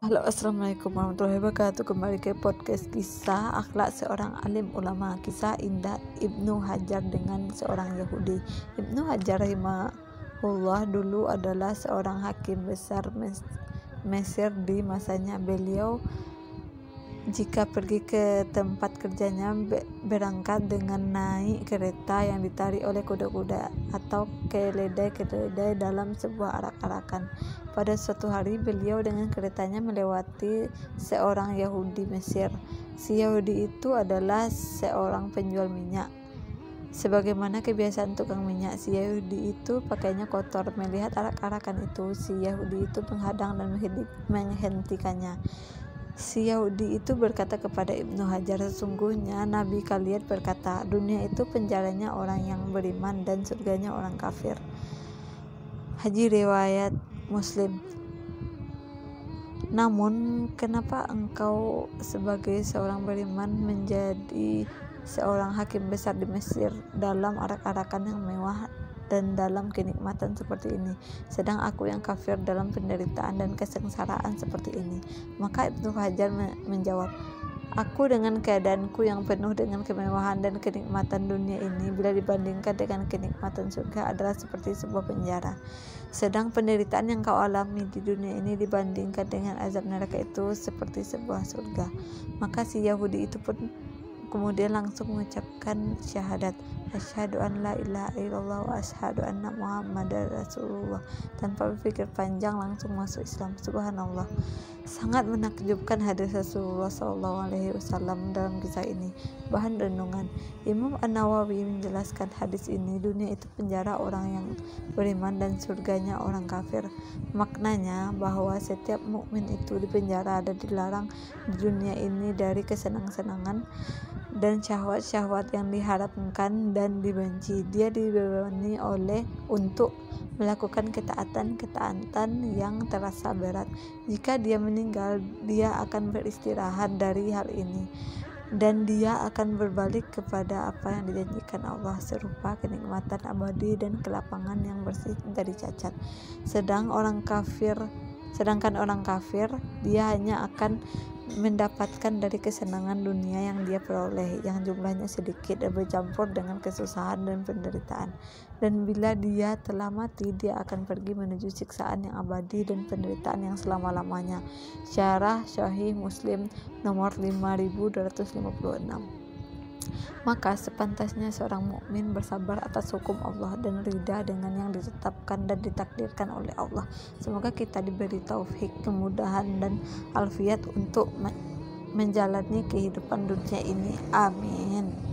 Halo, assalamualaikum warahmatullahi wabarakatuh. Kembali ke podcast kisah akhlak seorang alim ulama. Kisah indah Ibnu Hajar dengan seorang Yahudi. Ibnu Hajar rahimahullah dulu adalah seorang hakim besar Mesir. Di masanya beliau jika pergi ke tempat kerjanya berangkat dengan naik kereta yang ditarik oleh kuda-kuda atau keledai-keledai dalam sebuah arak-arakan. Pada suatu hari beliau dengan keretanya melewati seorang Yahudi Mesir. Si Yahudi itu adalah seorang penjual minyak. Sebagaimana kebiasaan tukang minyak, si Yahudi itu pakainya kotor. Melihat arak-arakan itu, si Yahudi itu menghadang dan menghentikannya. Si Yahudi itu berkata kepada Ibnu Hajar, sesungguhnya Nabi kalian berkata, dunia itu penjaranya orang yang beriman dan surganya orang kafir. Haji riwayat Muslim. Namun, kenapa engkau sebagai seorang beriman menjadi seorang hakim besar di Mesir dalam arak-arakan yang mewah dan dalam kenikmatan seperti ini, sedang aku yang kafir dalam penderitaan dan kesengsaraan seperti ini? Maka Ibnu Hajar menjawab, aku dengan keadaanku yang penuh dengan kemewahan dan kenikmatan dunia ini, bila dibandingkan dengan kenikmatan surga adalah seperti sebuah penjara. Sedang penderitaan yang kau alami di dunia ini dibandingkan dengan azab neraka itu seperti sebuah surga. Maka si Yahudi itu pun kemudian langsung mengucapkan syahadat, asyhadu an la ilaha illallah wa asyhadu anna muhammadar rasulullah. Tanpa berpikir panjang langsung masuk Islam. Subhanallah. Sangat menakjubkan hadis Rasulullah SAW dalam kisah ini. Bahan renungan, Imam An-Nawawi menjelaskan hadis ini, dunia itu penjara orang yang beriman dan surganya orang kafir. Maknanya bahwa setiap mukmin itu dipenjara dan dilarang di dunia ini dari kesenang-senangan dan syahwat-syahwat yang diharapkan dan dibenci. Dia dibebani untuk melakukan ketaatan yang terasa berat. Jika dia meninggal, dia akan beristirahat dari hal ini dan dia akan berbalik kepada apa yang dijanjikan Allah, serupa kenikmatan abadi dan kelapangan yang bersih dari cacat. Sedangkan orang kafir dia hanya akan mendapatkan dari kesenangan dunia yang dia peroleh, yang jumlahnya sedikit dan bercampur dengan kesusahan dan penderitaan. Dan bila dia telah mati, dia akan pergi menuju siksaan yang abadi dan penderitaan yang selama-lamanya. Syarah Sahih Muslim nomor 5256. Maka sepantasnya seorang mukmin bersabar atas hukum Allah dan ridha dengan yang ditetapkan dan ditakdirkan oleh Allah. Semoga kita diberi taufik, kemudahan dan alfiat untuk menjalani kehidupan dunia ini. Amin.